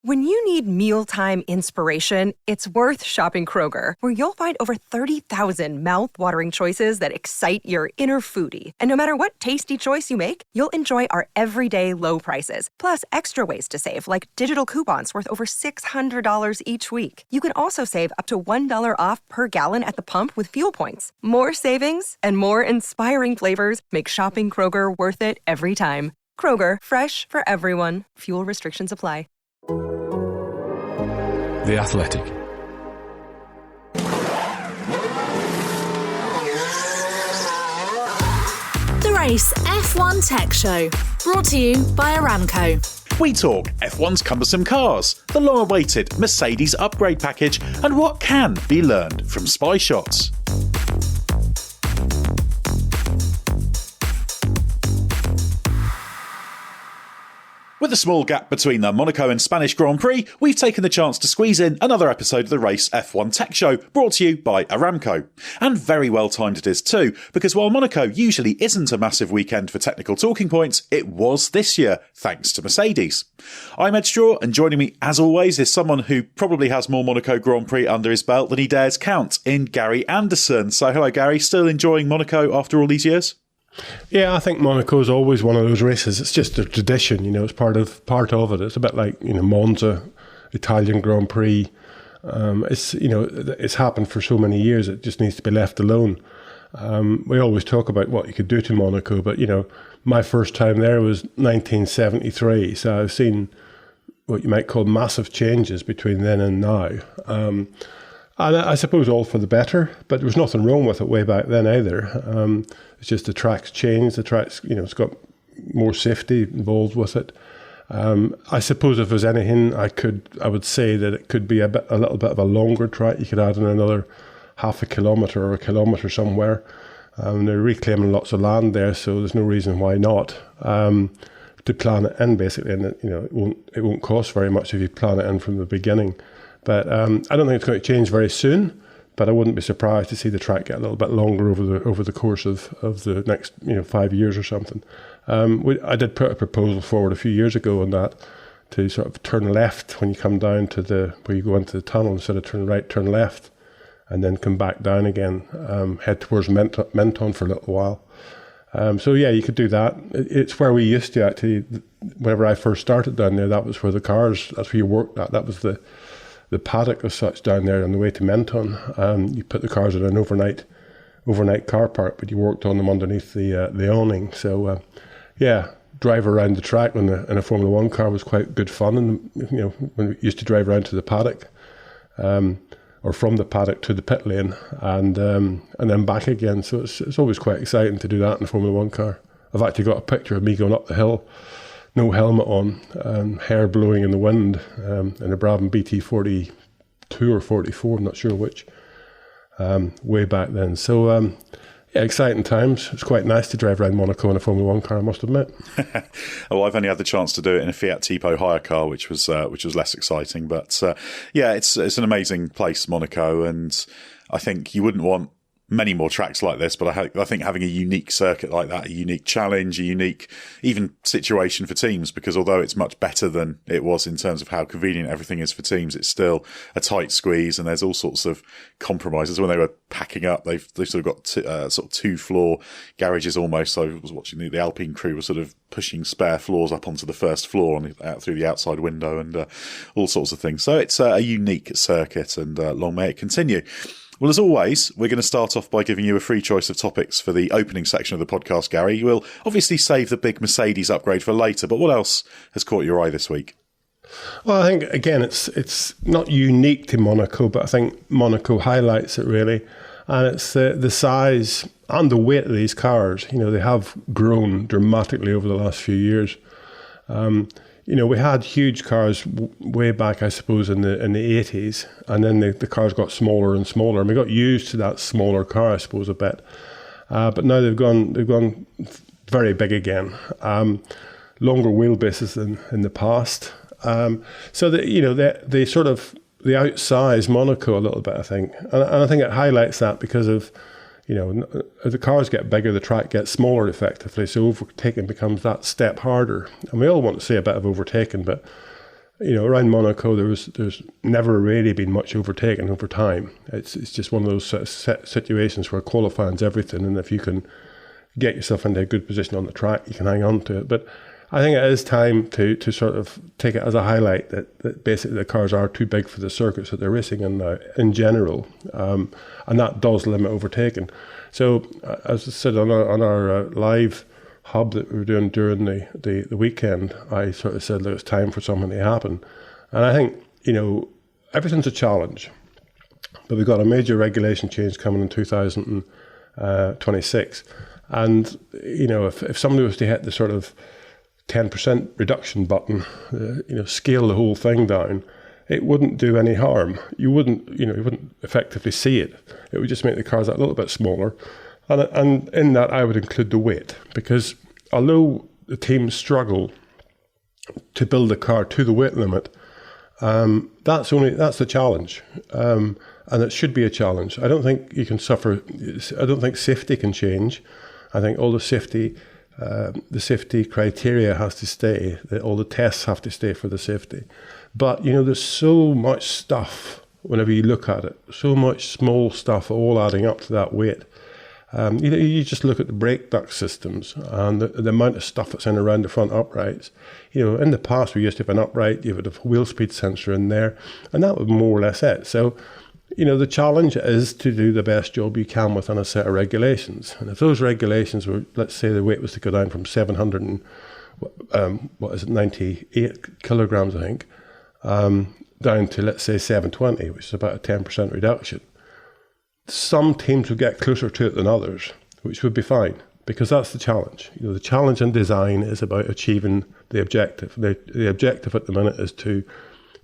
When you need mealtime inspiration, it's worth shopping Kroger, where you'll find over 30,000 mouth-watering choices that excite your inner foodie. And no matter what tasty choice you make, you'll enjoy our everyday low prices, plus extra ways to save, like digital coupons worth over $600 each week. You can also save up to $1 off per gallon at the pump with fuel points. More savings and more inspiring flavors make shopping Kroger worth it every time. Kroger, fresh for everyone. Fuel restrictions apply. The Athletic. The Race F1 Tech Show, brought to you by Aramco. We talk F1's cumbersome cars, the long-awaited Mercedes upgrade package, and what can be learned from spy shots. With a small gap between the Monaco and Spanish Grand Prix, we've taken the chance to squeeze in another episode of the Race F1 Tech Show, brought to you by Aramco. And very well timed it is too, because while Monaco usually isn't a massive weekend for technical talking points, it was this year, thanks to Mercedes. I'm Edd Straw, and joining me as always is someone who probably has more Monaco Grand Prix under his belt than he dares count, in Gary Anderson. So hello Gary, still enjoying Monaco after all these years? Yeah, I think Monaco is always one of those races. It's just a tradition, it's part of it. It's a bit like, Monza, Italian Grand Prix. It's happened for so many years. It just needs to be left alone. We always talk about what you could do to Monaco, but, my first time there was 1973. So I've seen what you might call massive changes between then and now. And I suppose all for the better, but there was nothing wrong with it way back then either. It's just the track's changed. The track's, it's got more safety involved with it. I suppose if there's anything, I would say that it could be a little bit of a longer track. You could add in another half a kilometre or a kilometre somewhere. They're reclaiming lots of land there, so there's no reason why not. To plan it in basically, and it won't cost very much if you plan it in from the beginning. But I don't think it's going to change very soon. But I wouldn't be surprised to see the track get a little bit longer over the course of the next 5 years or something. I did put a proposal forward a few years ago on that, to sort of turn left when you come down to where you go into the tunnel, instead of turn right, turn left, and then come back down again, head towards Menton for a little while. So yeah, you could do that. It's where we used to actually. Whenever I first started down there, that was where that's where you worked at. That was the paddock as such down there on the way to Menton. You put the cars in an overnight car park, but you worked on them underneath the awning. So drive around the track in a Formula One car was quite good fun. And when we used to drive around to the paddock, or from the paddock to the pit lane, and then back again. So it's always quite exciting to do that in a Formula One car. I've actually got a picture of me going up the hill, no helmet on, hair blowing in the wind, in a Brabham BT 42 or 44, I'm not sure which, way back then. So, exciting times. It's quite nice to drive around Monaco in a Formula One car, I must admit. Well, I've only had the chance to do it in a Fiat Tipo hire car, which was less exciting. But it's an amazing place, Monaco, and I think you wouldn't want many more tracks like this, but I think having a unique circuit like that, a unique challenge, a unique even situation for teams, because although it's much better than it was in terms of how convenient everything is for teams, it's still a tight squeeze, and there's all sorts of compromises. When they were packing up, they've sort of got sort of 2-floor garages almost. So I was watching the Alpine crew were sort of pushing spare floors up onto the first floor out through the outside window, and all sorts of things. So it's a unique circuit, and long may it continue. Well, as always, we're going to start off by giving you a free choice of topics for the opening section of the podcast, Gary. You will obviously save the big Mercedes upgrade for later, but what else has caught your eye this week? Well, I think, again, it's not unique to Monaco, but I think Monaco highlights it really. And it's the size and the weight of these cars. They have grown dramatically over the last few years. We had huge cars way back, I suppose, in the 80s, and then the cars got smaller and smaller, and we got used to that smaller car, I suppose, a bit. But now they've gone very big again, longer wheelbases than in the past. So they sort of they outsize Monaco a little bit, I think, and I think it highlights that because of. As the cars get bigger, the track gets smaller effectively, so overtaking becomes that step harder. And we all want to see a bit of overtaking, but Around Monaco, there's never really been much overtaken over time. It's just one of those set situations where qualifying's everything, and if you can get yourself into a good position on the track, you can hang on to it. But I think it is time to sort of take it as a highlight that basically the cars are too big for the circuits that they're racing in now, in general, and that does limit overtaking. So, as I said on our live hub that we were doing during the weekend, I sort of said that it's time for something to happen. And I think, everything's a challenge, but we've got a major regulation change coming in 2026. And, if somebody was to hit the sort of 10% reduction button, scale the whole thing down, it wouldn't do any harm. You wouldn't effectively see it. It would just make the cars a little bit smaller. And in that, I would include the weight, because although the teams struggle to build a car to the weight limit, that's the challenge, and it should be a challenge. I don't think you can suffer. I don't think safety can change. I think all the safety criteria has to stay. All the tests have to stay for the safety. But there's so much stuff whenever you look at it, so much small stuff all adding up to that weight. You just look at the brake duct systems and the amount of stuff that's in around the front uprights. In the past we used to have an upright, you would have a wheel speed sensor in there, and that was more or less it. So, the challenge is to do the best job you can within a set of regulations. And if those regulations were, let's say the weight was to go down from 98 kilograms, I think, down to, let's say, 720, which is about a 10% reduction. Some teams would get closer to it than others, which would be fine, because that's the challenge. The challenge in design is about achieving the objective. The objective at the minute is to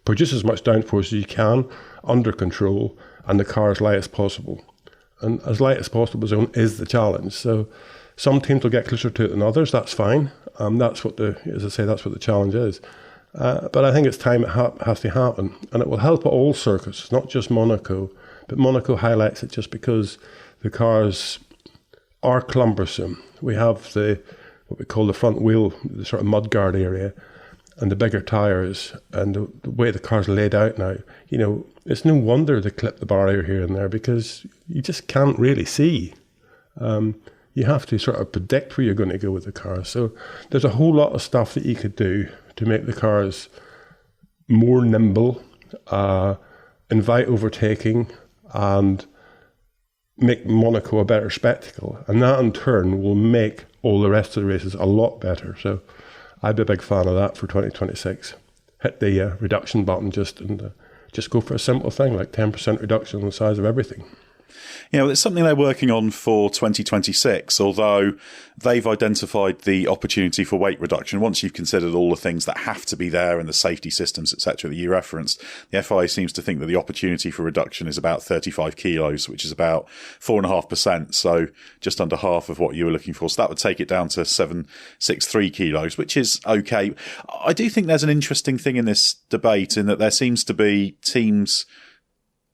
produce as much downforce as you can under control, and the car as light as possible. And as light as possible is the challenge. So some teams will get closer to it than others. That's fine. That's what that's what the challenge is. But I think it's time it has to happen, and it will help at all circuits, not just Monaco. But Monaco highlights it just because the cars are cumbersome. We have what we call the front wheel, the sort of mudguard area, and the bigger tyres, and the way the car's laid out now. It's no wonder they clip the barrier here and there, because you just can't really see. You have to sort of predict where you're going to go with the car. So there's a whole lot of stuff that you could do to make the cars more nimble, invite overtaking, and make Monaco a better spectacle. And that in turn will make all the rest of the races a lot better. So I'd be a big fan of that for 2026. Hit the reduction button and just go for a simple thing like 10% reduction on the size of everything. It's something they're working on for 2026, although they've identified the opportunity for weight reduction. Once you've considered all the things that have to be there and the safety systems, etc., that you referenced, the FIA seems to think that the opportunity for reduction is about 35 kilos, which is about 4.5%, so just under half of what you were looking for. So that would take it down to 763 kilos, which is okay. I do think there's an interesting thing in this debate in that there seems to be teams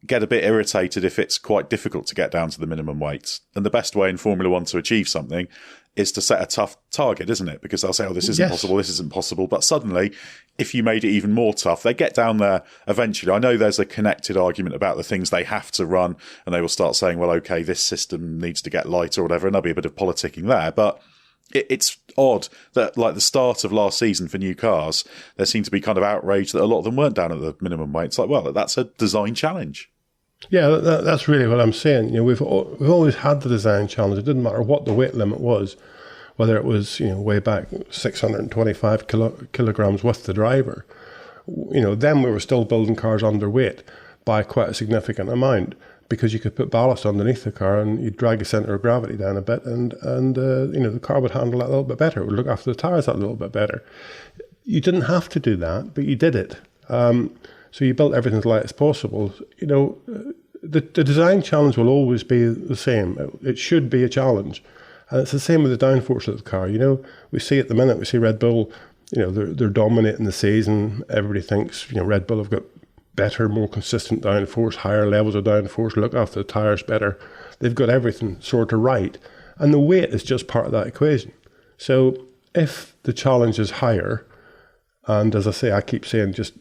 get a bit irritated if it's quite difficult to get down to the minimum weights. And the best way in Formula One to achieve something is to set a tough target, isn't it? Because they'll say, this isn't possible, this isn't possible. But suddenly, if you made it even more tough, they get down there eventually. I know there's a connected argument about the things they have to run, and they will start saying, well, okay, this system needs to get lighter or whatever, and there'll be a bit of politicking there. But it's odd that, like the start of last season for new cars, there seemed to be kind of outrage that a lot of them weren't down at the minimum weight. It's like, well, that's a design challenge. Yeah, that's really what I'm saying. We've always had the design challenge. It didn't matter what the weight limit was, whether it was way back 625 kilograms with the driver. Then we were still building cars underweight by quite a significant amount, because you could put ballast underneath the car and you'd drag the centre of gravity down a bit, and the car would handle that a little bit better. It would look after the tyres a little bit better. You didn't have to do that, but you did it. So you built everything as light as possible. The design challenge will always be the same. It should be a challenge. And it's the same with the downforce of the car. We see at the minute, we see Red Bull, they're dominating the season. Everybody thinks, Red Bull have got better, more consistent downforce, higher levels of downforce, look after the tyres better. They've got everything sort of right. And the weight is just part of that equation. So if the challenge is higher, and as I say, I keep saying, just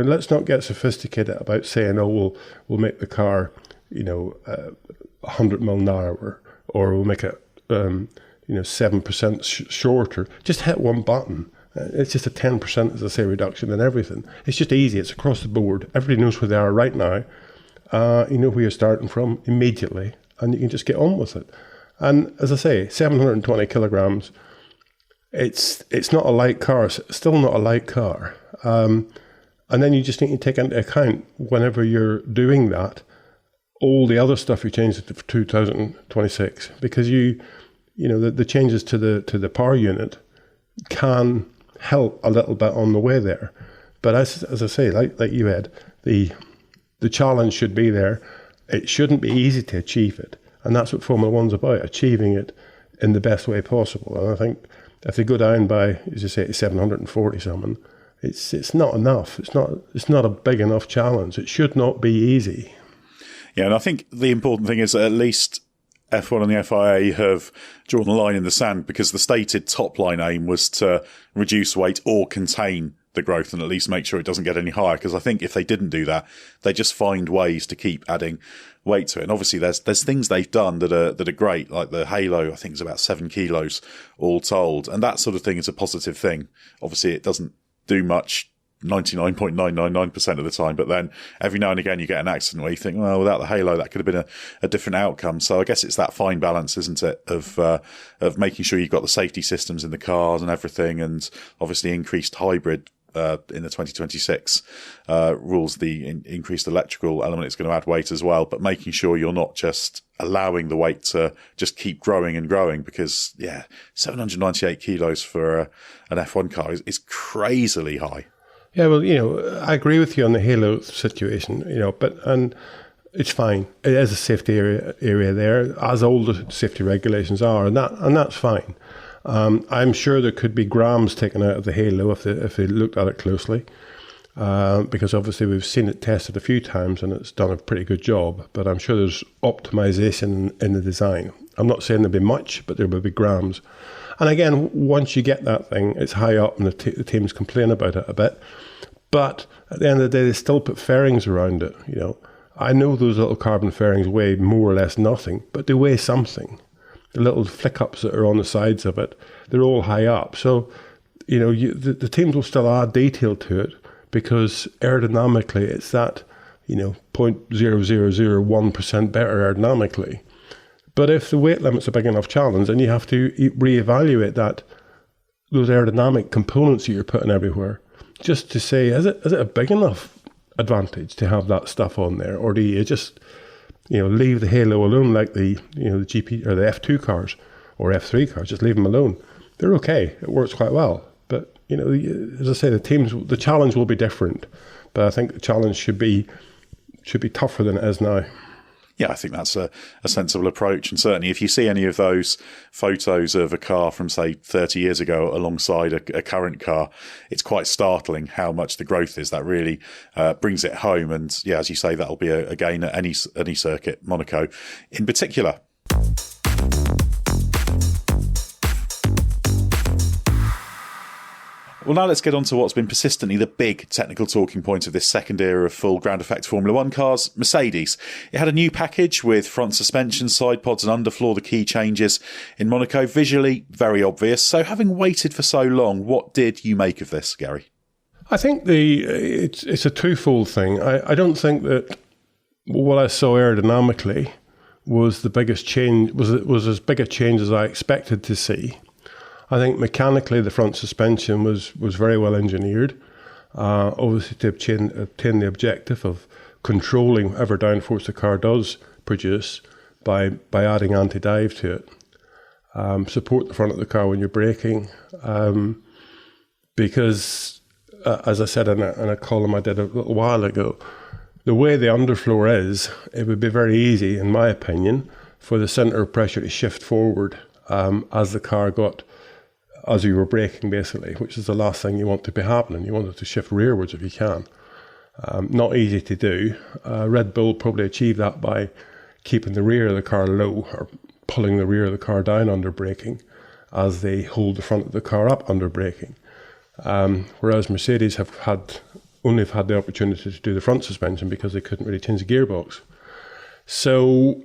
let's not get sophisticated about saying, oh, we'll make the car, 100 mile an hour, or we'll make it, 7% shorter. Just hit one button. It's just a 10%, as I say, reduction in everything. It's just easy. It's across the board. Everybody knows where they are right now. You know where you're starting from immediately, and you can just get on with it. And as I say, 720 kilograms, it's not a light car. It's still not a light car. And then you just need to take into account, whenever you're doing that, all the other stuff you changed it for 2026, because the changes to the power unit can help a little bit on the way there. But as I say, like you had, the challenge should be there. It shouldn't be easy to achieve it, and that's what Formula One's about: achieving it in the best way possible. And I think if they go down by, as you say, 740 something, it's not enough. It's not a big enough challenge. It should not be easy. Yeah, and I think the important thing is that at least F1 and the FIA have drawn a line in the sand, because the stated top line aim was to reduce weight or contain the growth and at least make sure it doesn't get any higher. Because I think if they didn't do that, they just find ways to keep adding weight to it. And obviously there's things they've done that are great, like the halo, I think is about 7 kilos all told. And that sort of thing is a positive thing. Obviously it doesn't do much 99.999% of the time, but then every now and again you get an accident where you think, well, without the halo that could have been a different outcome. So I guess it's that fine balance, isn't it, of making sure you've got the safety systems in the cars and everything, and obviously increased hybrid in the 2026 rules, the increased electrical element is going to add weight as well, but making sure you're not just allowing the weight to just keep growing and growing, because 798 kilos for an F1 car is crazily high. Yeah, well, I agree with you on the halo situation, and it's fine. It is a safety area there, as all the safety regulations are, and that's fine. I'm sure there could be grams taken out of the halo if they looked at it closely, because obviously we've seen it tested a few times and it's done a pretty good job. But I'm sure there's optimization in the design. I'm not saying there'll be much, but there will be grams. And again, once you get that thing, it's high up and the teams complain about it a bit. But at the end of the day, they still put fairings around it. I know those little carbon fairings weigh more or less nothing, but they weigh something. The little flick-ups that are on the sides of it, they're all high up. So, the teams will still add detail to it, because aerodynamically it's that, 0.0001% better aerodynamically. But if the weight limit's a big enough challenge, then you have to reevaluate those aerodynamic components that you're putting everywhere, just to say, is it a big enough advantage to have that stuff on there, or do you just leave the halo alone, like the GP or the F2 cars or F3 cars? Just leave them alone. They're okay. It works quite well. But as I say, the challenge will be different. But I think the challenge should be tougher than it is now. Yeah, I think that's a sensible approach. And certainly if you see any of those photos of a car from, say, 30 years ago alongside a current car, it's quite startling how much the growth is. That really brings it home. And yeah, as you say, that'll be a gain at any circuit, Monaco in particular. Well, now let's get on to what's been persistently the big technical talking point of this second era of full ground effect Formula One cars, Mercedes. It had a new package with front suspension, side pods and underfloor, the key changes in Monaco. Visually, very obvious. So having waited for so long, what did you make of this, Gary? I think it's a twofold thing. I don't think that what I saw aerodynamically was the biggest change, was as big a change as I expected to see. I think mechanically the front suspension was very well engineered, obviously to obtain the objective of controlling whatever downforce the car does produce by adding anti-dive to it. Support the front of the car when you're braking, because as I said in a column I did a little while ago, the way the underfloor is, it would be very easy, in my opinion, for the centre of pressure to shift forward as the car as you were braking, basically, which is the last thing you want to be happening. You want it to shift rearwards if you can. Not easy to do. Red Bull probably achieved that by keeping the rear of the car low, or pulling the rear of the car down under braking, as they hold the front of the car up under braking. Whereas Mercedes have had only have had the opportunity to do the front suspension because they couldn't really change the gearbox. So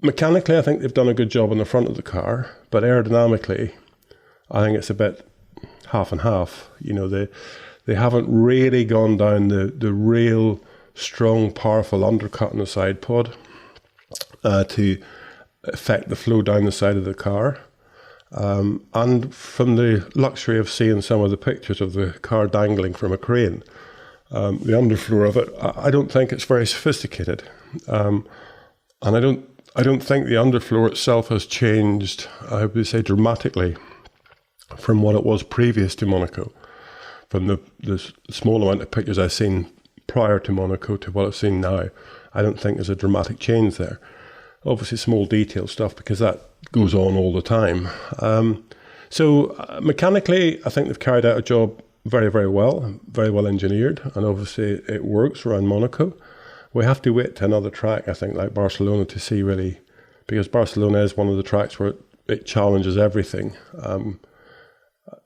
mechanically, I think they've done a good job on the front of the car, but aerodynamically, I think it's a bit half and half. You know, they haven't really gone down the real strong, powerful undercut on the side pod to affect the flow down the side of the car. And from the luxury of seeing some of the pictures of the car dangling from a crane, the underfloor of it, I don't think it's very sophisticated. And I don't think the underfloor itself has changed, I would say, dramatically from what it was previous to Monaco. From the small amount of pictures I've seen prior to Monaco to what I've seen now, I don't think there's a dramatic change there. Obviously small detail stuff, because that goes on all the time. So mechanically, I think they've carried out a job very, very well engineered, and obviously it works around Monaco. We have to wait to another track, I think, like Barcelona, to see really, because Barcelona is one of the tracks where it challenges everything.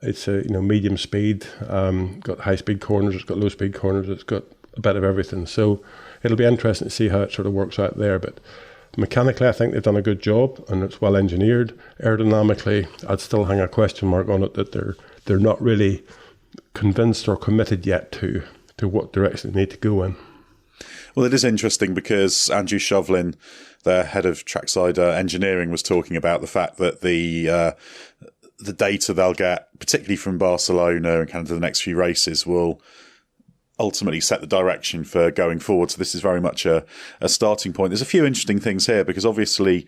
It's a medium speed, got high speed corners, it's got low speed corners, it's got a bit of everything. So it'll be interesting to see how it sort of works out there. But mechanically, I think they've done a good job and it's well engineered. Aerodynamically, I'd still hang a question mark on it, that they're not really convinced or committed yet to what direction they need to go in. Well, it is interesting because Andrew Shovlin, the head of trackside engineering, was talking about the fact that the data they'll get, particularly from Barcelona and kind of the next few races, will ultimately set the direction for going forward. So this is very much a starting point. There's a few interesting things here, because obviously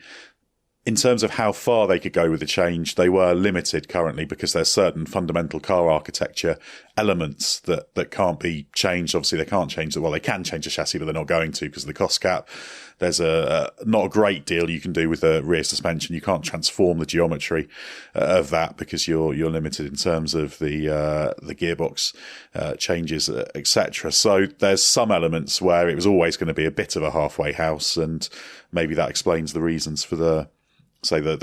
in terms of how far they could go with the change, they were limited currently because there's certain fundamental car architecture elements that can't be changed. Obviously, they can't change it. Well, they can change the chassis, but they're not going to because of the cost cap. There's not a great deal you can do with the rear suspension. You can't transform the geometry of that because you're limited in terms of the gearbox changes, etc. So there's some elements where it was always going to be a bit of a halfway house, and maybe that explains the reasons for the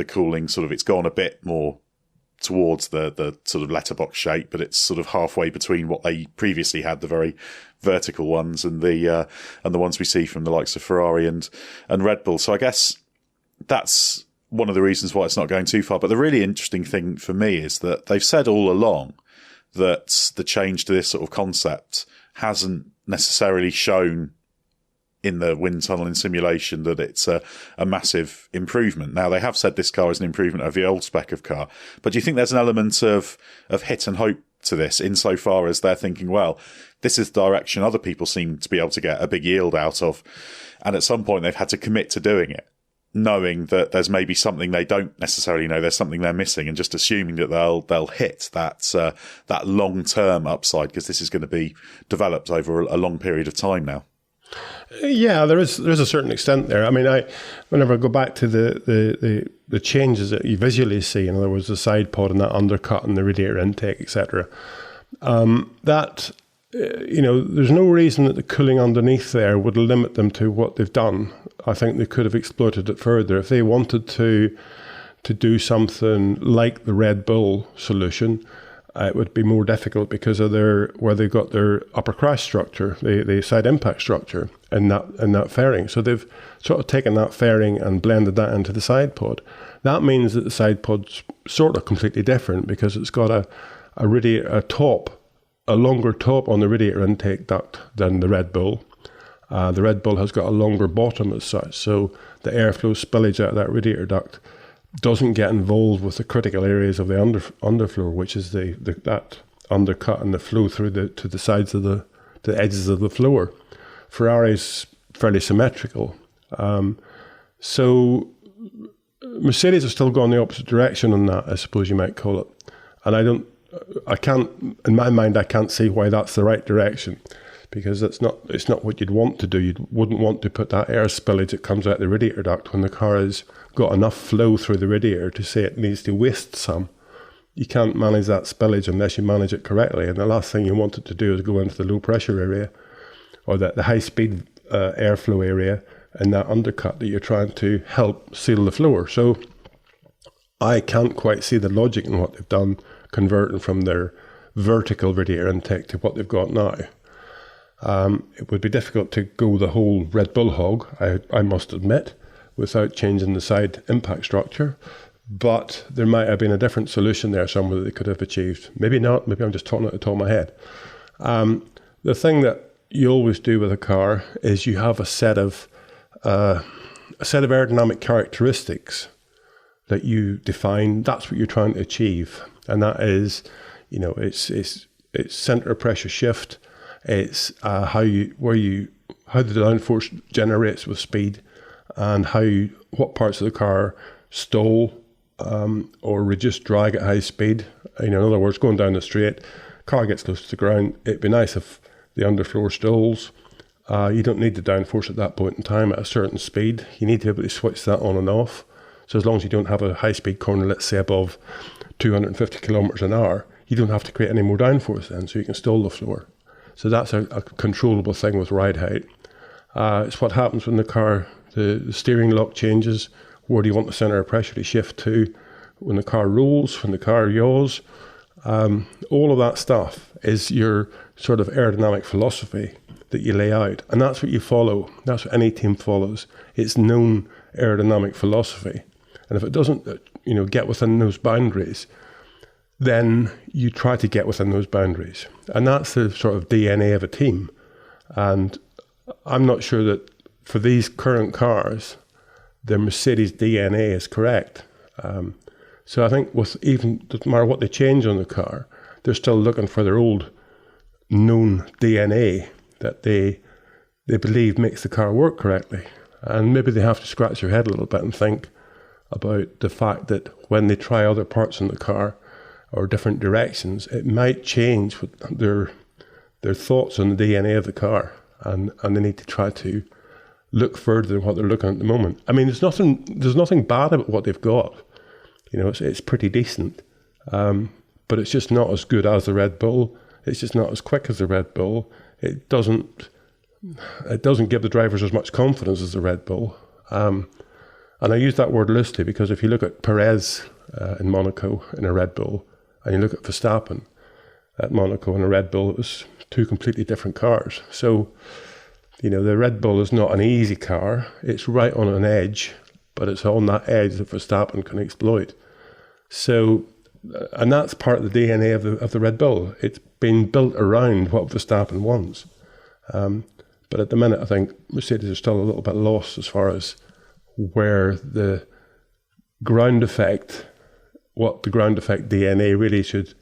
cooling. Sort of, it's gone a bit more towards the sort of letterbox shape, but it's sort of halfway between what they previously had, the very vertical ones, and the ones we see from the likes of Ferrari and Red Bull. So I guess that's one of the reasons why it's not going too far. But the really interesting thing for me is that they've said all along that the change to this sort of concept hasn't necessarily shown in the wind tunnel in simulation that it's a massive improvement. Now, they have said this car is an improvement over the old spec of car, but do you think there's an element of hit and hope to this, insofar as they're thinking, well, this is the direction other people seem to be able to get a big yield out of, and at some point they've had to commit to doing it, knowing that there's maybe something they don't necessarily know, there's something they're missing, and just assuming that they'll hit that long-term upside, because this is going to be developed over a long period of time now. Yeah, there's a certain extent there. I mean, whenever I go back to the changes that you visually see, in other words, the side pod and that undercut and the radiator intake, etc., there's no reason that the cooling underneath there would limit them to what they've done. I think they could have exploited it further if they wanted to do something like the Red Bull solution. It would be more difficult because of where they got their upper crash structure, the side impact structure in that fairing. So they've sort of taken that fairing and blended that into the side pod. That means that the side pod's sort of completely different because it's got a longer top on the radiator intake duct than the Red Bull. The Red Bull has got a longer bottom as such, so the airflow spillage out of that radiator duct doesn't get involved with the critical areas of the underfloor, which is that undercut and the flow through to the sides of the edges of the floor. Ferrari's fairly symmetrical. So Mercedes have still gone the opposite direction on that, I suppose you might call it. And in my mind, I can't see why that's the right direction, because it's not what you'd want to do. You wouldn't want to put that air spillage that comes out the radiator duct when the car has got enough flow through the radiator to say it needs to waste some. You can't manage that spillage unless you manage it correctly. And the last thing you want it to do is go into the low pressure area or the high speed airflow area and that undercut that you're trying to help seal the floor. So I can't quite see the logic in what they've done, converting from their vertical radiator intake to what they've got now. It would be difficult to go the whole Red Bull hog, I must admit, without changing the side impact structure. But there might have been a different solution there somewhere that they could have achieved. Maybe not. Maybe I'm just talking at the top of my head. The thing that you always do with a car is you have a set of aerodynamic characteristics that you define. That's what you're trying to achieve, and that is, it's center of pressure shift. It's how the downforce generates with speed, and what parts of the car stall or reduce drag at high speed. In other words, going down the straight, car gets close to the ground. It'd be nice if the underfloor stalls. You don't need the downforce at that point in time at a certain speed. You need to be able to switch that on and off. So as long as you don't have a high-speed corner, let's say above 250 kilometers an hour, you don't have to create any more downforce then, so you can stall the floor. So that's a controllable thing with ride height. It's what happens when the steering lock changes. Where do you want the center of pressure to shift to? When the car rolls, when the car yaws. All of that stuff is your sort of aerodynamic philosophy that you lay out. And that's what you follow. That's what any team follows. It's known aerodynamic philosophy. And if it doesn't, get within those boundaries, then you try to get within those boundaries. And that's the sort of DNA of a team. And I'm not sure that for these current cars, the Mercedes DNA is correct. So I think with even, no matter what they change on the car, they're still looking for their old known DNA that they believe makes the car work correctly. And maybe they have to scratch their head a little bit and think about the fact that when they try other parts in the car or different directions, it might change their thoughts on the DNA of the car, and they need to try to look further than what they're looking at the moment. I mean, there's nothing bad about what they've got. It's pretty decent, but it's just not as good as the Red Bull. It's just not as quick as the Red Bull. It doesn't give the drivers as much confidence as the Red Bull. And I use that word loosely because if you look at Perez in Monaco in a Red Bull, and you look at Verstappen at Monaco in a Red Bull, it was two completely different cars. So, the Red Bull is not an easy car. It's right on an edge, but it's on that edge that Verstappen can exploit. So, and that's part of the DNA of the Red Bull. It's been built around what Verstappen wants. But at the minute, I think Mercedes are still a little bit lost as far as where the ground effect, what the ground effect DNA really should,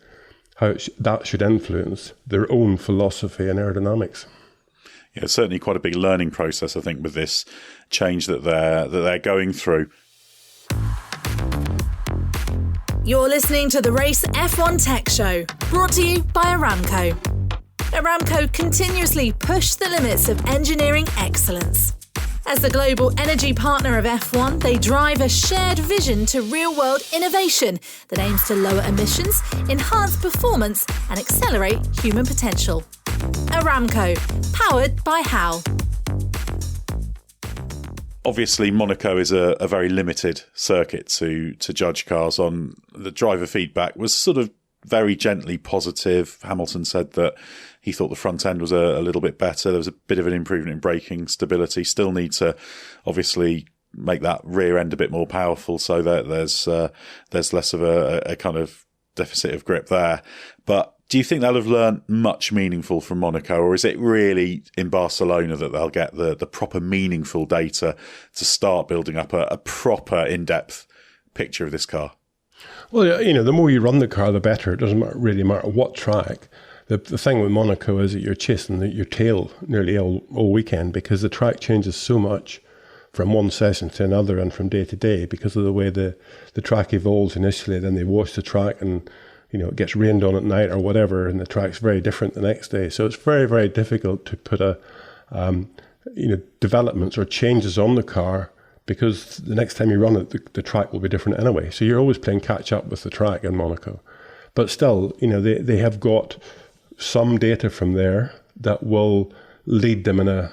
that should influence their own philosophy and aerodynamics. Yeah, it's certainly quite a big learning process, I think, with this change that they're going through. You're listening to the Race F1 Tech Show, brought to you by Aramco. Aramco continuously push the limits of engineering excellence. As the global energy partner of F1, they drive a shared vision to real-world innovation that aims to lower emissions, enhance performance, and accelerate human potential. Aramco, powered by HAL. Obviously, Monaco is a very limited circuit to judge cars on. The driver feedback was sort of very gently positive. Hamilton said that he thought the front end was a little bit better. There was a bit of an improvement in braking stability. Still need to obviously make that rear end a bit more powerful so that there's less of a kind of deficit of grip there. But do you think they'll have learned much meaningful from Monaco, or is it really in Barcelona that they'll get the proper meaningful data to start building up a proper in-depth picture of this car? Well, the more you run the car, the better. It doesn't really matter what track. The thing with Monaco is that you're chasing your tail nearly all weekend because the track changes so much from one session to another and from day to day because of the way the track evolves initially. Then they wash the track and, it gets rained on at night or whatever, and the track's very different the next day. So it's very, very difficult to put developments or changes on the car because the next time you run it, the track will be different anyway. So you're always playing catch up with the track in Monaco. But still, they have got some data from there that will lead them in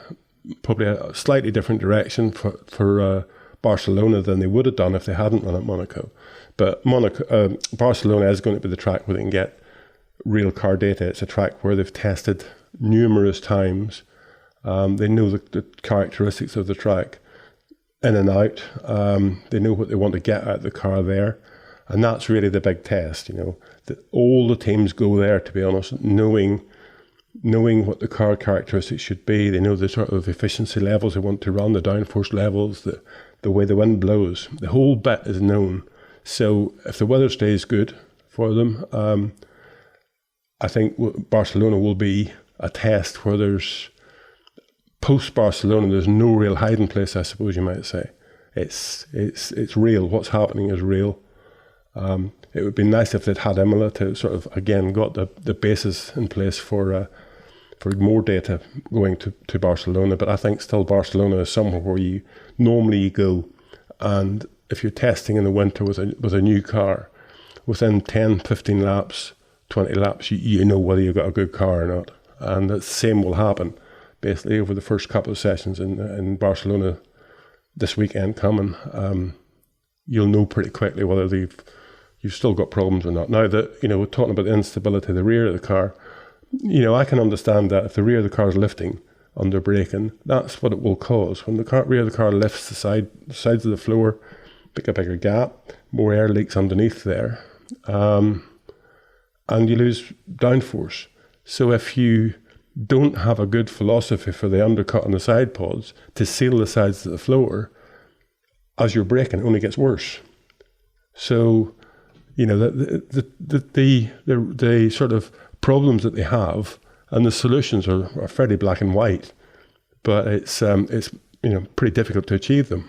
probably a slightly different direction for Barcelona than they would have done if they hadn't run at Monaco. But Barcelona is going to be the track where they can get real car data. It's a track where they've tested numerous times. They know the characteristics of the track in and out. They know what they want to get out of the car there. And that's really the big test, that all the teams go there, to be honest, knowing what the car characteristics should be. They know the sort of efficiency levels they want to run, the downforce levels, the way the wind blows. The whole bit is known. So if the weather stays good for them, I think Barcelona will be a test where there's, post-Barcelona, there's no real hiding place, I suppose you might say. It's real. What's happening is real. It would be nice if they'd had Imola to sort of, again, got the basis in place for more data going to Barcelona. But I think still Barcelona is somewhere where you normally go. And if you're testing in the winter with a new car, within 10, 15 laps, 20 laps, you know whether you've got a good car or not. And the same will happen basically over the first couple of sessions in Barcelona this weekend coming. You'll know pretty quickly whether you've still got problems or not. Now that, we're talking about the instability of the rear of the car, I can understand that if the rear of the car is lifting under braking, that's what it will cause. When the rear of the car lifts the sides of the floor, pick a bigger gap, more air leaks underneath there, and you lose downforce. So if you don't have a good philosophy for the undercut on the side pods to seal the sides of the floor, as you're braking, it only gets worse. So, the sort of problems that they have and the solutions are fairly black and white, but it's pretty difficult to achieve them.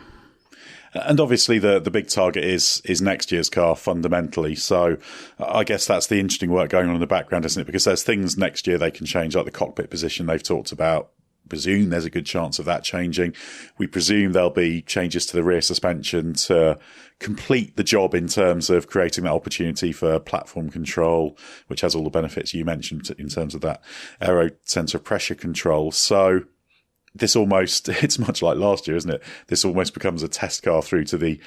And obviously the big target is next year's car fundamentally. So I guess that's the interesting work going on in the background, isn't it? Because there's things next year they can change, like the cockpit position they've talked about. Presume there's a good chance of that changing. We presume there'll be changes to the rear suspension to complete the job in terms of creating that opportunity for platform control, which has all the benefits you mentioned in terms of that aero centre of pressure control. So this almost, it's much like last year, isn't it? This almost becomes a test car through to the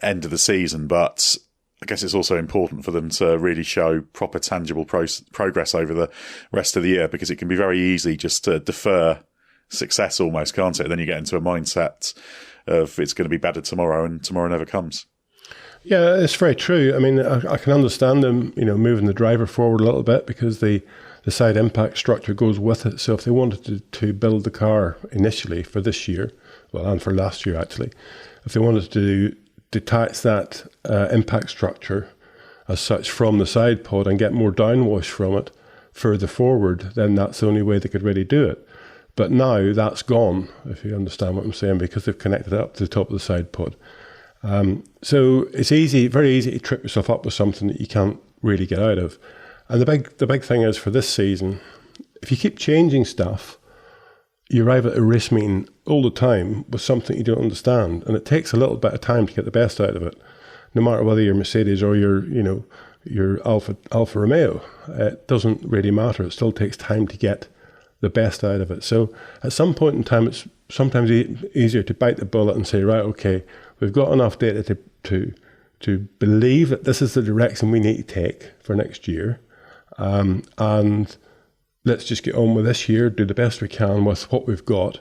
end of the season, but I guess it's also important for them to really show proper tangible progress over the rest of the year, because it can be very easy just to defer success almost, can't it? Then you get into a mindset of it's going to be better tomorrow, and tomorrow never comes. Yeah, it's very true. I mean, I can understand them, moving the driver forward a little bit because the side impact structure goes with it. So if they wanted to build the car initially for this year, well, and for last year actually, if they wanted to detach that impact structure as such from the side pod and get more downwash from it further forward, then that's the only way they could really do it. But now that's gone, if you understand what I'm saying, because they've connected it up to the top of the side pod. So it's very easy to trip yourself up with something that you can't really get out of. And the big thing is for this season, if you keep changing stuff, you arrive at a race meeting all the time with something you don't understand, and it takes a little bit of time to get the best out of it. No matter whether you're Mercedes or you're Alfa Romeo, it doesn't really matter. It still takes time to get the best out of it. So at some point in time, it's sometimes easier to bite the bullet and say, right, okay, we've got enough data to believe that this is the direction we need to take for next year, and let's just get on with this year, do the best we can with what we've got,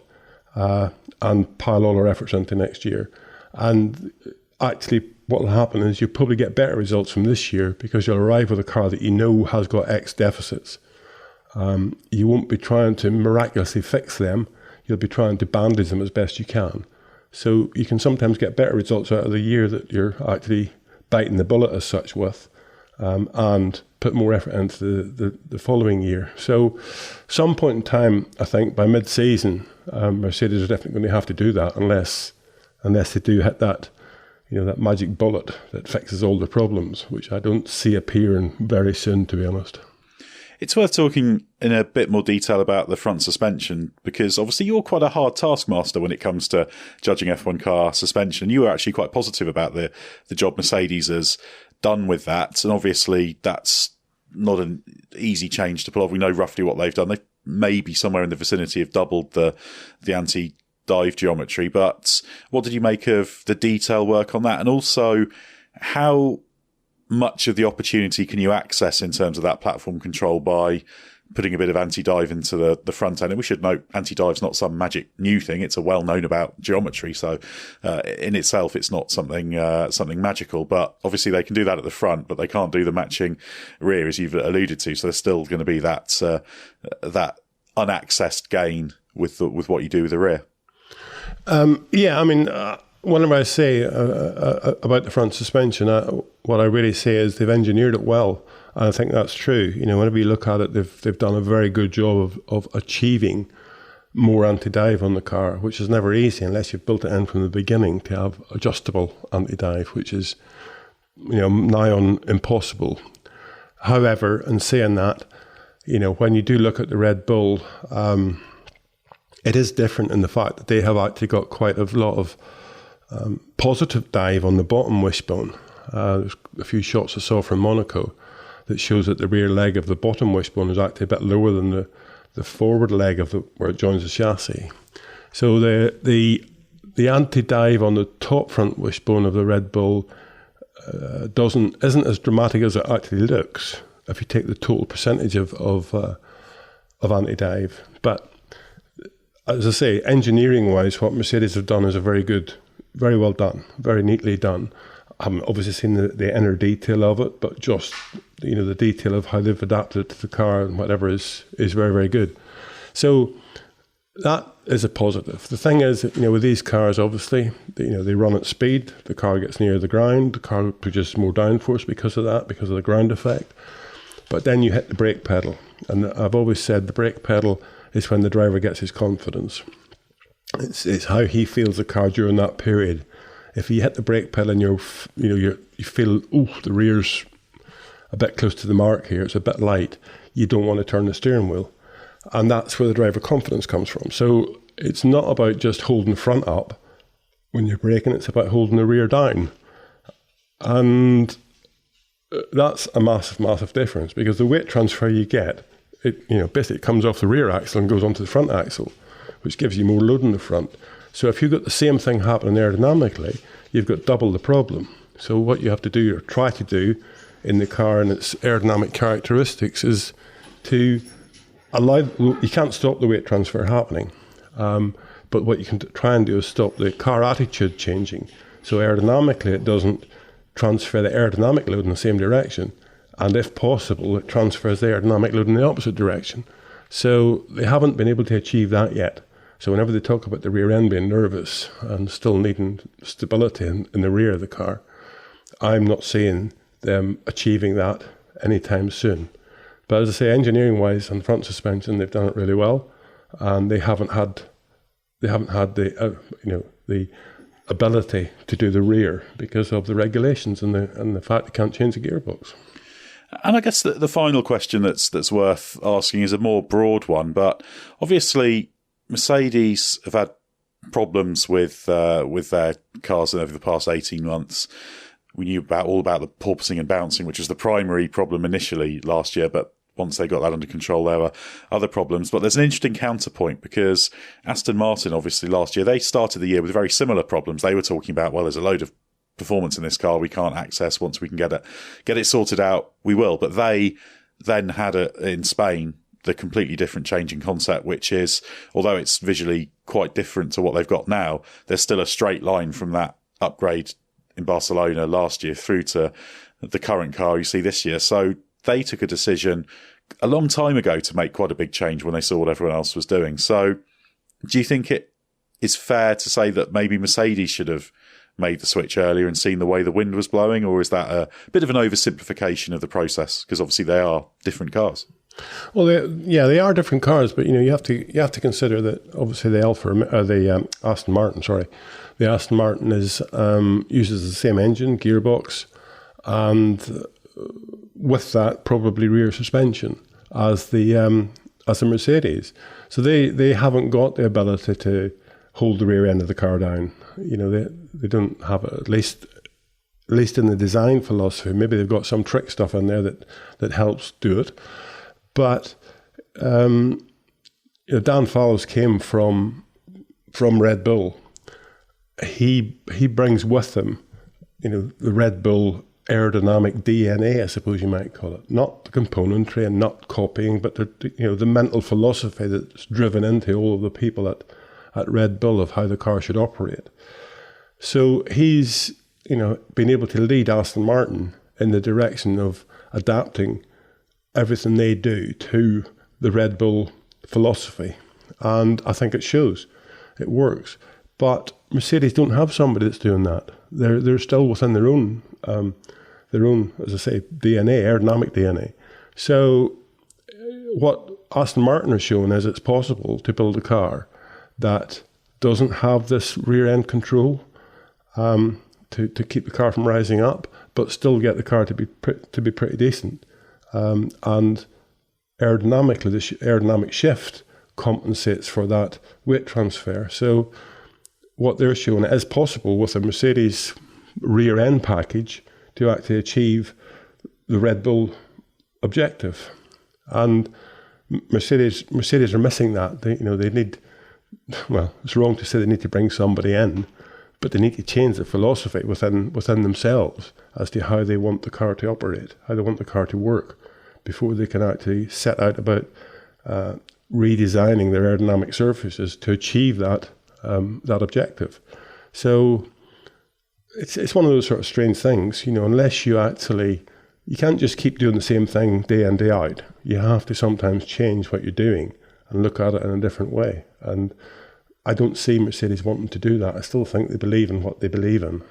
and pile all our efforts into next year. And actually what will happen is you'll probably get better results from this year because you'll arrive with a car that you know has got X deficits. You won't be trying to miraculously fix them. You'll be trying to bandage them as best you can. So you can sometimes get better results out of the year that you're actually biting the bullet as such with, and put more effort into the following year. So some point in time, I think by mid-season, Mercedes are definitely going to have to do that unless they do hit that, that magic bullet that fixes all the problems, which I don't see appearing very soon, to be honest. It's worth talking in a bit more detail about the front suspension, because obviously you're quite a hard taskmaster when it comes to judging F1 car suspension. You were actually quite positive about the job Mercedes has done with that. And obviously that's not an easy change to pull off. We know roughly what they've done. They've maybe somewhere in the vicinity of doubled the anti-dive geometry. But what did you make of the detail work on that? And also, how much of the opportunity can you access in terms of that platform control by putting a bit of anti-dive into the front end. And we should note, anti-dive's not some magic new thing. It's a well-known about geometry. So in itself, it's not something magical. But obviously they can do that at the front, but they can't do the matching rear, as you've alluded to. So there's still going to be that unaccessed gain with what you do with the rear. Whenever I say about the front suspension, what I really say is they've engineered it well. And I think that's true. Whenever you look at it, they've done a very good job of achieving more anti-dive on the car, which is never easy unless you've built it in from the beginning to have adjustable anti-dive, which is nigh on impossible. However, in saying that, when you do look at the Red Bull, it is different in the fact that they have actually got quite a lot of positive dive on the bottom wishbone. There's a few shots I saw from Monaco that shows that the rear leg of the bottom wishbone is actually a bit lower than the forward leg of where it joins the chassis. So the anti-dive on the top front wishbone of the Red Bull isn't as dramatic as it actually looks if you take the total percentage of anti-dive. But as I say, engineering-wise, what Mercedes have done is very well done, very neatly done. I haven't obviously seen the inner detail of it, but just the detail of how they've adapted to the car and whatever is very, very good. So that is a positive. The thing is, with these cars, obviously, they run at speed. The car gets near the ground. The car produces more downforce because of that, because of the ground effect. But then you hit the brake pedal, and I've always said the brake pedal is when the driver gets his confidence. It's how he feels the car during that period. If you hit the brake pedal and you feel, the rear's a bit close to the mark here, it's a bit light, you don't want to turn the steering wheel. And that's where the driver confidence comes from. So it's not about just holding the front up when you're braking, it's about holding the rear down. And that's a massive, massive difference, because the weight transfer you get, basically comes off the rear axle and goes onto the front axle, which gives you more load in the front. So if you've got the same thing happening aerodynamically, you've got double the problem. So what you have to do, or try to do, in the car and its aerodynamic characteristics is to you can't stop the weight transfer happening, but what you can try and do is stop the car attitude changing. So aerodynamically it doesn't transfer the aerodynamic load in the same direction, and if possible it transfers the aerodynamic load in the opposite direction. So they haven't been able to achieve that yet. So whenever they talk about the rear end being nervous and still needing stability in the rear of the car, I'm not seeing them achieving that anytime soon. But as I say, engineering-wise on front suspension, they've done it really well, and they haven't had the ability to do the rear because of the regulations and the fact they can't change the gearbox. And I guess the final question that's worth asking is a more broad one, but obviously Mercedes have had problems with their cars over the past 18 months. We knew all about the porpoising and bouncing, which was the primary problem initially last year, but once they got that under control, there were other problems. But there's an interesting counterpoint, because Aston Martin, obviously, last year, they started the year with very similar problems. They were talking about, well, there's a load of performance in this car we can't access. Once we can get it sorted out, we will. But they then had in Spain the completely different changing concept, which is, although it's visually quite different to what they've got now, there's still a straight line from that upgrade in Barcelona last year through to the current car you see this year. So they took a decision a long time ago to make quite a big change when they saw what everyone else was doing. So do you think it is fair to say that maybe Mercedes should have made the switch earlier and seen the way the wind was blowing, or is that a bit of an oversimplification of the process? Because obviously they are different cars. Well, they are different cars, but you have to consider that obviously the Aston Martin. The Aston Martin uses the same engine, gearbox, and with that probably rear suspension as the Mercedes. So they haven't got the ability to hold the rear end of the car down. They don't have it, at least in the design philosophy. Maybe they've got some trick stuff in there that helps do it. But Dan Fallows came from Red Bull. He brings with him, the Red Bull aerodynamic DNA, I suppose you might call it. Not the componentry and not copying, but the mental philosophy that's driven into all of the people at Red Bull of how the car should operate. So he's, been able to lead Aston Martin in the direction of adapting everything they do to the Red Bull philosophy. And I think it shows. It works. But Mercedes don't have somebody that's doing that. They're still within their own, as I say, DNA, aerodynamic DNA. So what Aston Martin has shown is it's possible to build a car that doesn't have this rear end control to keep the car from rising up, but still get the car to be pretty decent. And aerodynamically, the aerodynamic shift compensates for that weight transfer. So what they're showing, it is possible with a Mercedes rear end package to actually achieve the Red Bull objective. And Mercedes are missing that. They need, well, it's wrong to say they need to bring somebody in, but they need to change the philosophy within themselves as to how they want the car to operate, how they want the car to work, before they can actually set out about redesigning their aerodynamic surfaces to achieve that objective. So it's one of those sort of strange things, unless you can't just keep doing the same thing day in, day out. You have to sometimes change what you're doing and look at it in a different way. And I don't see Mercedes wanting to do that. I still think they believe in what they believe in.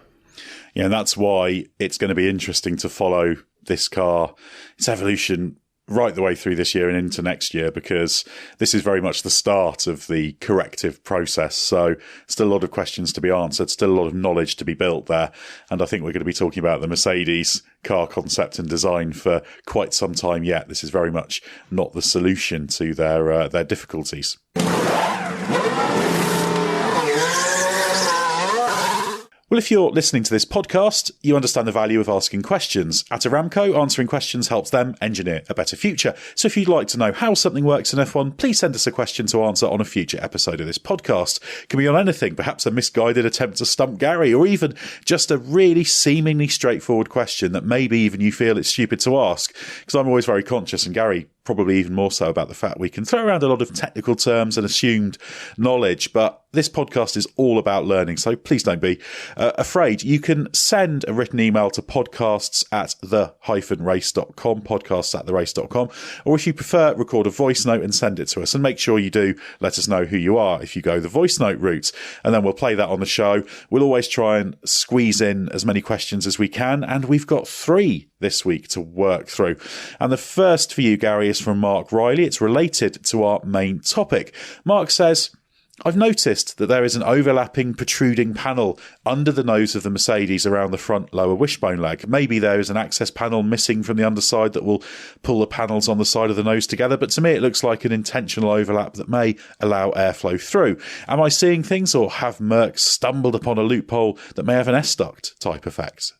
Yeah, and that's why it's going to be interesting to follow this car, its evolution right the way through this year and into next year, because this is very much the start of the corrective process. So still a lot of questions to be answered, still a lot of knowledge to be built there. And I think we're going to be talking about the Mercedes car concept and design for quite some time yet. This is very much not the solution to their difficulties. Well, if you're listening to this podcast, you understand the value of asking questions. At Aramco, answering questions helps them engineer a better future. So if you'd like to know how something works in F1, please send us a question to answer on a future episode of this podcast. It can be on anything, perhaps a misguided attempt to stump Gary, or even just a really seemingly straightforward question that maybe even you feel it's stupid to ask. Because I'm always very conscious, and Gary probably even more so, about the fact we can throw around a lot of technical terms and assumed knowledge, but this podcast is all about learning, so please don't be afraid. You can send a written email to podcasts@the-race.com, podcasts@the-race.com, or if you prefer, record a voice note and send it to us. And make sure you do let us know who you are if you go the voice note route, and then we'll play that on the show. We'll always try and squeeze in as many questions as we can, and we've got 3 this week to work through. And the first for you, Gary, is from Mark Riley. It's related to our main topic. Mark says, I've noticed that there is an overlapping protruding panel under the nose of the Mercedes around the front lower wishbone leg. Maybe there is an access panel missing from the underside that will pull the panels on the side of the nose together, but to me it looks like an intentional overlap that may allow airflow through. Am I seeing things, or have Merc stumbled upon a loophole that may have an S-duct type effect?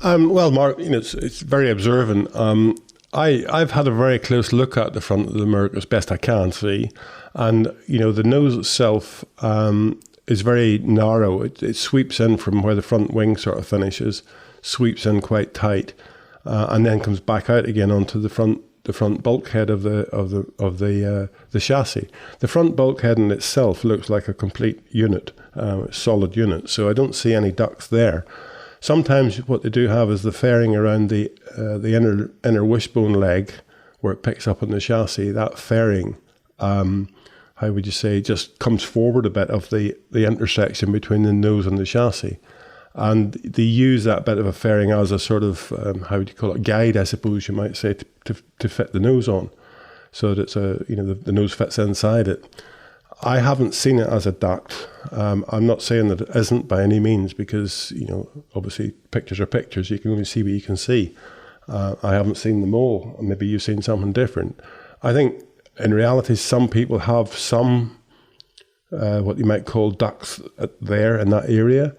Well, Mark, it's very observant. I've had a very close look at the front of the Merc as best I can see, and the nose itself is very narrow. It sweeps in from where the front wing sort of finishes, sweeps in quite tight, and then comes back out again onto the front bulkhead of the chassis. The front bulkhead in itself looks like a complete unit, solid unit. So I don't see any ducts there. Sometimes what they do have is the fairing around the inner wishbone leg, where it picks up on the chassis. That fairing, how would you say, just comes forward a bit of the intersection between the nose and the chassis. And they use that bit of a fairing as a sort of, how would you call it, guide, I suppose you might say, to fit the nose on, so that it's the nose fits inside it. I haven't seen it as a duct. I'm not saying that it isn't by any means, because obviously pictures are pictures. You can only see what you can see. I haven't seen them all. Maybe you've seen something different. I think in reality, some people have some what you might call ducts there in that area,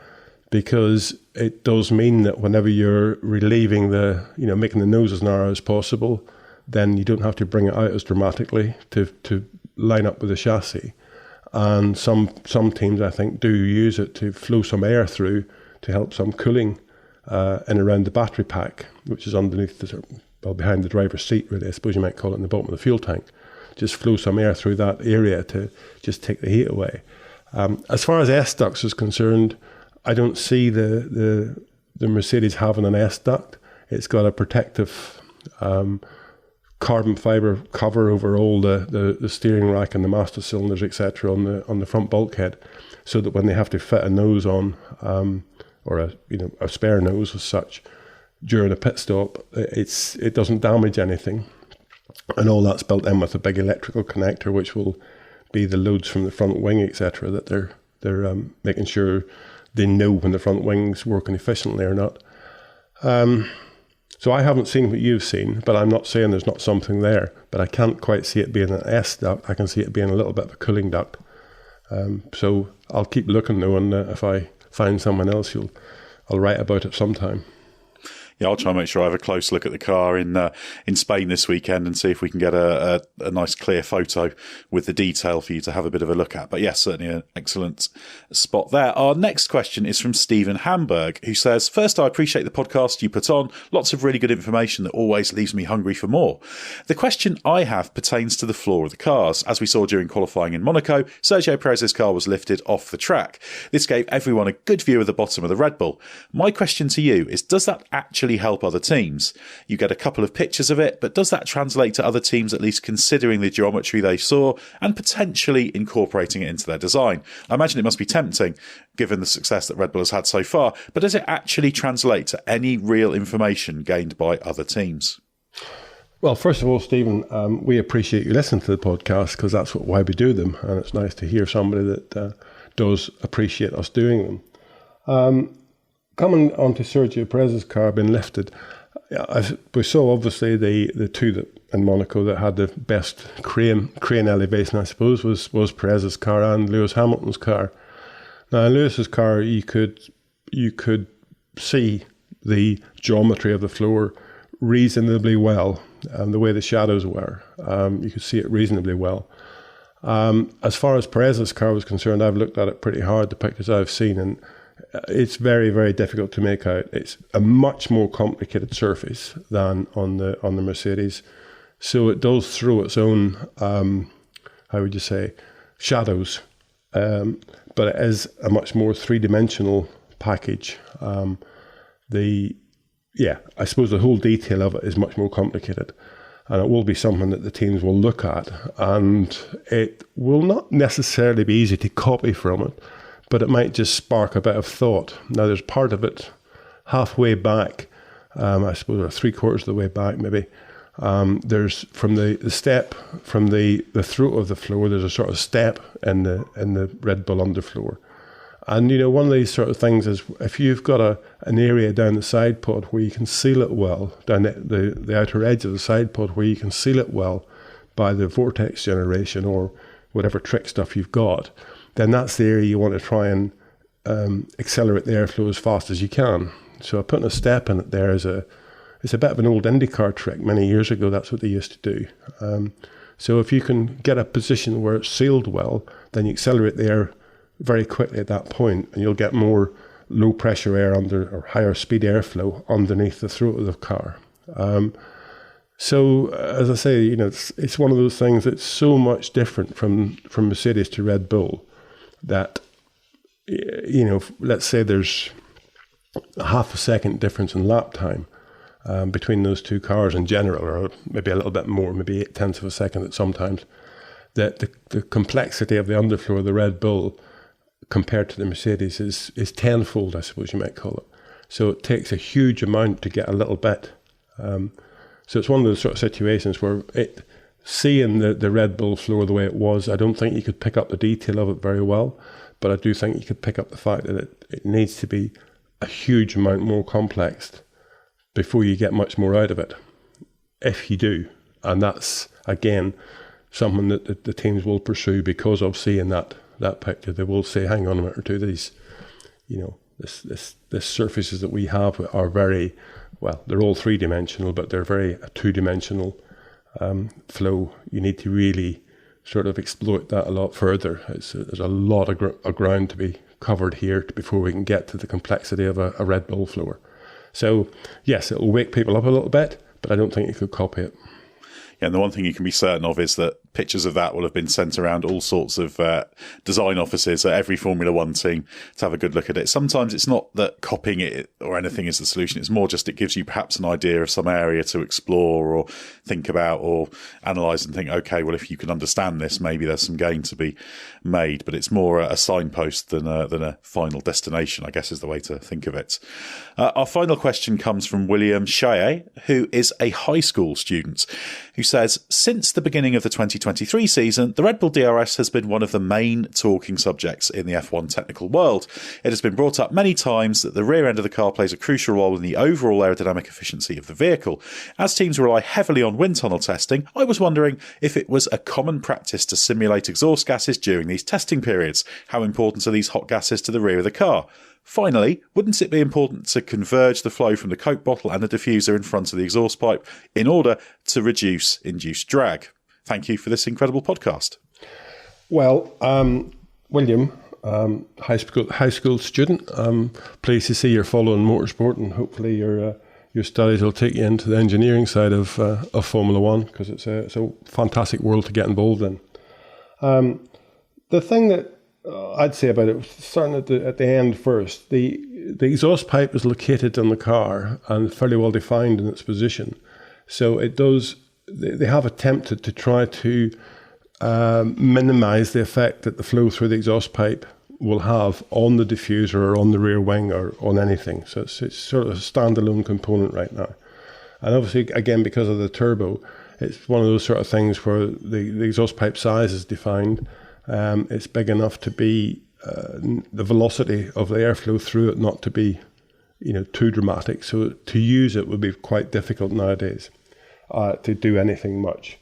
because it does mean that whenever you're relieving making the nose as narrow as possible, then you don't have to bring it out as dramatically to line up with the chassis. And some teams, I think, do use it to flow some air through to help some cooling and around the battery pack, which is underneath behind the driver's seat, really, I suppose you might call it, in the bottom of the fuel tank. Just flow some air through that area to just take the heat away. As far as S-ducts is concerned, I don't see the Mercedes having an S-duct. It's got a protective carbon fibre cover over all the steering rack and the master cylinders, etc., on the front bulkhead, so that when they have to fit a nose on, or a spare nose as such, during a pit stop, it doesn't damage anything. And all that's built in with a big electrical connector, which will be the loads from the front wing, etc., that they're making sure they know when the front wing's working efficiently or not. So I haven't seen what you've seen, but I'm not saying there's not something there. But I can't quite see it being an S duct. I can see it being a little bit of a cooling duct. So I'll keep looking though, and if I find someone else, I'll write about it sometime. Yeah, I'll try and make sure I have a close look at the car in Spain this weekend and see if we can get a nice clear photo with the detail for you to have a bit of a look at. But yes, certainly an excellent spot there. Our next question is from Stephen Hamburg, who says, first, I appreciate the podcast you put on. Lots of really good information that always leaves me hungry for more. The question I have pertains to the floor of the cars. As we saw during qualifying in Monaco, Sergio Perez's car was lifted off the track. This gave everyone a good view of the bottom of the Red Bull. My question to you is, does that actually help other teams? You get a couple of pictures of it, but does that translate to other teams at least considering the geometry they saw and potentially incorporating it into their design? I imagine it must be tempting given the success that Red Bull has had so far, but does it actually translate to any real information gained by other teams? Well, first of all, Stephen, we appreciate you listening to the podcast, because that's why we do them, and it's nice to hear somebody that does appreciate us doing them. Coming on to Sergio Perez's car being lifted, we saw obviously the two that in Monaco that had the best crane elevation, I suppose, was Perez's car and Lewis Hamilton's car. Now, in Lewis's car, you could see the geometry of the floor reasonably well, the way the shadows were. You could see it reasonably well. As far as Perez's car was concerned, I've looked at it pretty hard, the pictures I've seen, and it's very, very difficult to make out. It's a much more complicated surface than on the Mercedes, so it does throw its own, how would you say, shadows. But it is a much more three-dimensional package. I suppose the whole detail of it is much more complicated, and it will be something that the teams will look at, and it will not necessarily be easy to copy from it, but it might just spark a bit of thought. Now, there's part of it halfway back, I suppose, or 3/4 of the way back, maybe. There's from the step, from the throat of the floor, there's a sort of step in the Red Bull underfloor. And, one of these sort of things is if you've got an area down the side pod where you can seal it well, down the outer edge of the side pod where you can seal it well by the vortex generation or whatever trick stuff you've got, then that's the area you want to try and accelerate the airflow as fast as you can. So putting a step in it there it's a bit of an old IndyCar trick. Many years ago, that's what they used to do. So if you can get a position where it's sealed well, then you accelerate the air very quickly at that point, and you'll get more low pressure air or higher speed airflow underneath the throat of the car. So as I say, it's one of those things that's so much different from Mercedes to Red Bull that, let's say there's a half a second difference in lap time between those two cars in general, or maybe a little bit more, maybe 0.8 of a second at sometimes, that the complexity of the underfloor of the Red Bull compared to the Mercedes is tenfold, I suppose you might call it. So it takes a huge amount to get a little bit. So it's one of those sort of situations where seeing the Red Bull floor the way it was, I don't think you could pick up the detail of it very well, but I do think you could pick up the fact that it needs to be a huge amount more complex before you get much more out of it, if you do. And that's, again, something that the teams will pursue because of seeing that picture. They will say, hang on a minute or two, these, this surfaces that we have are very, well, they're all three-dimensional, but they're very two-dimensional flow. You need to really sort of exploit that a lot further. There's a lot of ground to be covered here before we can get to the complexity of a Red Bull floor. So yes, it will wake people up a little bit, but I don't think you could copy it. Yeah, and the one thing you can be certain of is that pictures of that will have been sent around all sorts of design offices at every Formula One team to have a good look at it. Sometimes it's not that copying it or anything is the solution. It's more just it gives you perhaps an idea of some area to explore or think about or analyse and think, okay, well, if you can understand this, maybe there's some gain to be made. But it's more a signpost than a final destination, I guess is the way to think of it. Our final question comes from William Shea, who is a high school student, who says, since the beginning of the 2023 season, the Red Bull DRS has been one of the main talking subjects in the F1 technical world. It has been brought up many times that the rear end of the car plays a crucial role in the overall aerodynamic efficiency of the vehicle. As teams rely heavily on wind tunnel testing, I was wondering if it was a common practice to simulate exhaust gases during these testing periods. How important are these hot gases to the rear of the car? Finally, wouldn't it be important to converge the flow from the Coke bottle and the diffuser in front of the exhaust pipe in order to reduce induced drag? Thank you for this incredible podcast. Well, William, high school student, pleased to see you're following motorsport, and hopefully your studies will take you into the engineering side of Formula One, because it's a fantastic world to get involved in. The thing that I'd say about it, starting at the end first, the exhaust pipe is located in the car and fairly well defined in its position. So it does. They have attempted to try to minimise the effect that the flow through the exhaust pipe will have on the diffuser or on the rear wing or on anything. So it's sort of a standalone component right now. And obviously, again, because of the turbo, it's one of those sort of things where the exhaust pipe size is defined. It's big enough to be the velocity of the airflow through it not to be, too dramatic. So to use it would be quite difficult nowadays to do anything much.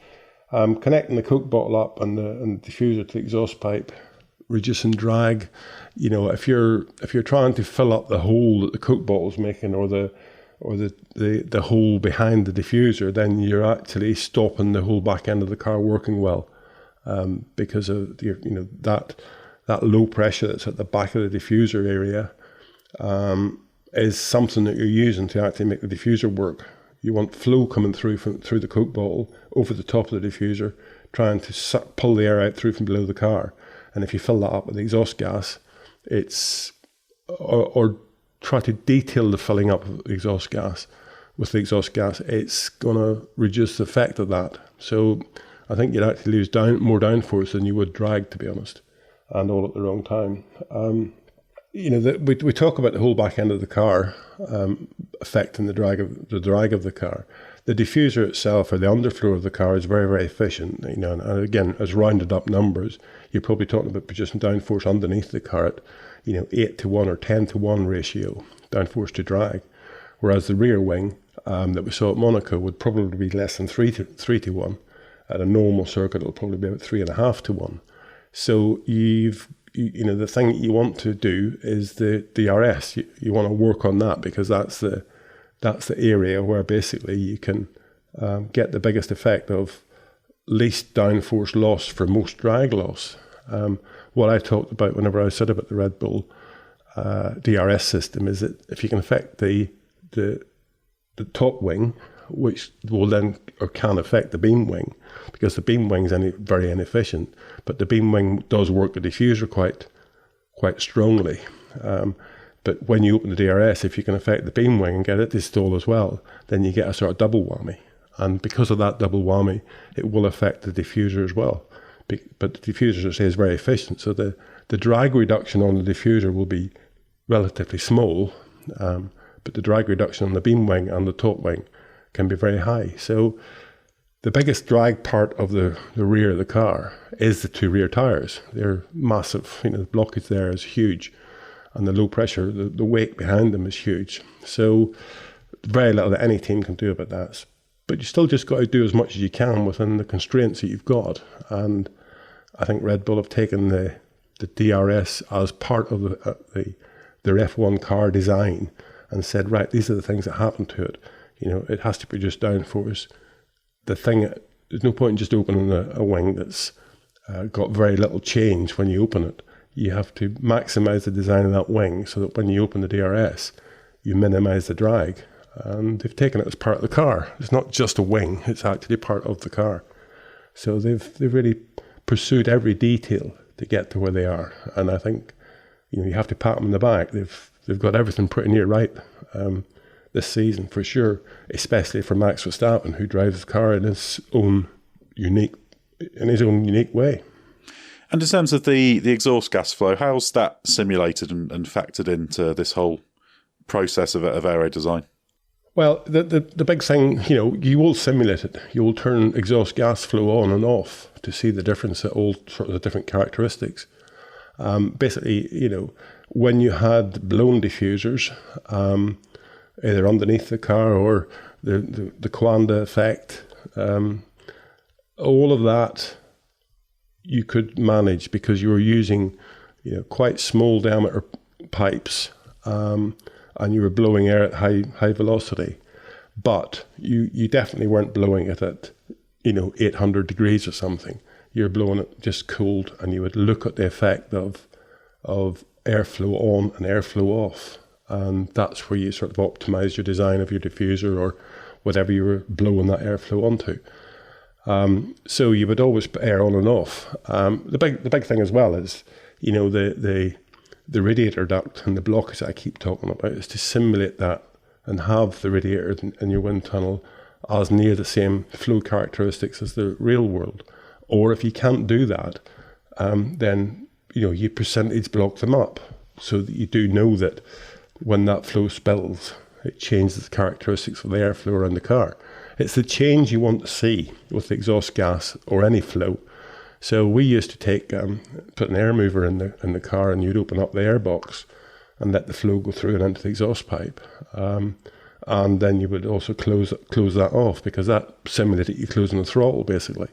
Connecting the Coke bottle up and the diffuser to the exhaust pipe, reducing drag. If you're trying to fill up the hole that the Coke bottle's making or the hole behind the diffuser, then you're actually stopping the whole back end of the car working well. Because of that low pressure that's at the back of the diffuser area is something that you're using to actually make the diffuser work. You want flow coming through the Coke bottle over the top of the diffuser, trying to pull the air out through from below the car. And if you fill that up with exhaust gas, or try to detail the filling up of the exhaust gas with the exhaust gas, it's going to reduce the effect of that. So I think you'd actually lose more downforce than you would drag, to be honest, and all at the wrong time. We talk about the whole back end of the car affecting the drag of the car. The diffuser itself, or the underflow of the car, is very, very efficient. And again, as rounded up numbers, you're probably talking about producing downforce underneath the car at 8-to-1 or 10-to-1 ratio downforce to drag, whereas the rear wing that we saw at Monaco would probably be less than 3-to-1. At a normal circuit, it'll probably be about 3.5-to-1. So the thing that you want to do is the DRS. You want to work on that, because that's the area where basically you can get the biggest effect of least downforce loss for most drag loss. What I talked about whenever I said about the Red Bull DRS system is that if you can affect the top wing, which will then or can affect the beam wing, because the beam wing is very inefficient, but the beam wing does work the diffuser quite strongly. But when you open the DRS, if you can affect the beam wing and get it to stall as well, then you get a sort of double whammy. And because of that double whammy, it will affect the diffuser as well. But the diffuser, as I say, is very efficient, so the drag reduction on the diffuser will be relatively small, but the drag reduction on the beam wing and the top wing can be very high. So the biggest drag part of the rear of the car is the two rear tyres. They're massive. The blockage there is huge, and the low pressure, the weight behind them is huge. So very little that any team can do about that. But you still just got to do as much as you can within the constraints that you've got. And I think Red Bull have taken the DRS as part of their F1 car design and said, right, these are the things that happen to it. It has to produce downforce. There's no point in just opening a wing that's got very little change when you open it. You have to maximize the design of that wing so that when you open the DRS, you minimise the drag. And they've taken it as part of the car. It's not just a wing, it's actually part of the car. So they've really pursued every detail to get to where they are. And I think, you have to pat them in the back. They've got everything pretty near right this season for sure, especially for Max Verstappen, who drives the car in his own unique way. And in terms of the exhaust gas flow, how's that simulated and factored into this whole process of aero design? Well, the big thing, you will simulate it. You will turn exhaust gas flow on and off to see the difference at all sort of the different characteristics. Basically, when you had blown diffusers, either underneath the car or the Coanda effect, all of that you could manage because you were using, quite small diameter pipes, and you were blowing air at high velocity, but you definitely weren't blowing it at 800 degrees or something. You're blowing it just cooled, and you would look at the effect of airflow on and airflow off, and that's where you sort of optimize your design of your diffuser or whatever you were blowing that airflow onto. So you would always put air on and off. The big thing as well is the radiator duct and the blockage that I keep talking about is to simulate that and have the radiator in your wind tunnel as near the same flow characteristics as the real world. Or if you can't do that, then you percentage block them up so that you do know that when that flow spills, it changes the characteristics of the airflow around the car. It's the change you want to see with the exhaust gas or any flow. So we used to put an air mover in the car, and you'd open up the air box and let the flow go through and into the exhaust pipe. And then you would also close that off, because that simulated you closing the throttle basically.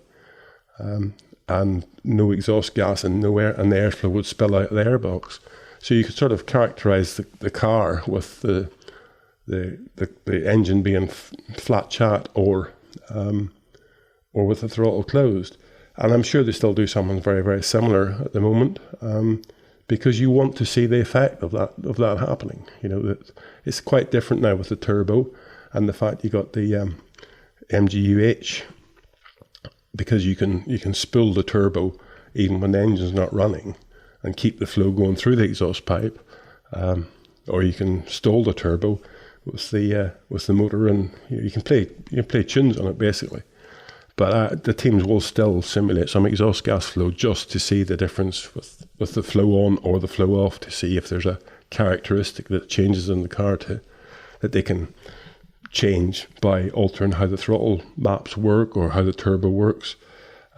And no exhaust gas and no air, and the airflow would spill out of the air box. So you could sort of characterize the car with the engine being flat chat or with the throttle closed. And I'm sure they still do something very, very similar at the moment, because you want to see the effect of that happening. That it's quite different now with the turbo and the fact you got the MGUH, because you can spool the turbo even when the engine's not running and keep the flow going through the exhaust pipe, or you can stall the turbo with the motor, and you can play tunes on it basically. But the teams will still simulate some exhaust gas flow just to see the difference with the flow on or the flow off, to see if there's a characteristic that changes in the car that they can change by altering how the throttle maps work or how the turbo works,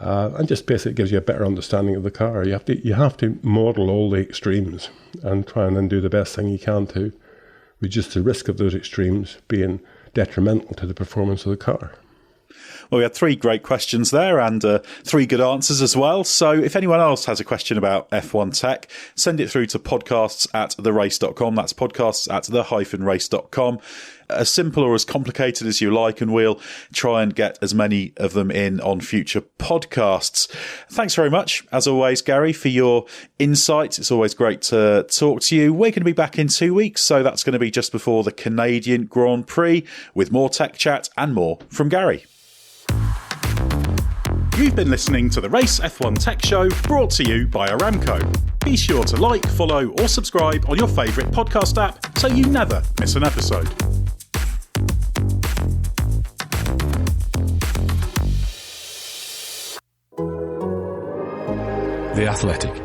and just basically gives you a better understanding of the car. You have to model all the extremes and try and then do the best thing you can to reduce the risk of those extremes being detrimental to the performance of the car. Well, we had 3 great questions there and 3 good answers as well. So if anyone else has a question about F1 tech, send it through to podcasts@therace.com. That's podcasts@the-race.com. As simple or as complicated as you like, and we'll try and get as many of them in on future podcasts. Thanks very much, as always, Gary, for your insights. It's always great to talk to you. We're going to be back in 2 weeks, so that's going to be just before the Canadian Grand Prix, with more tech chat and more from Gary. You've been listening to the Race F1 Tech Show, brought to you by Aramco. Be sure to like, follow or subscribe on your favourite podcast app so you never miss an episode. The Athletic.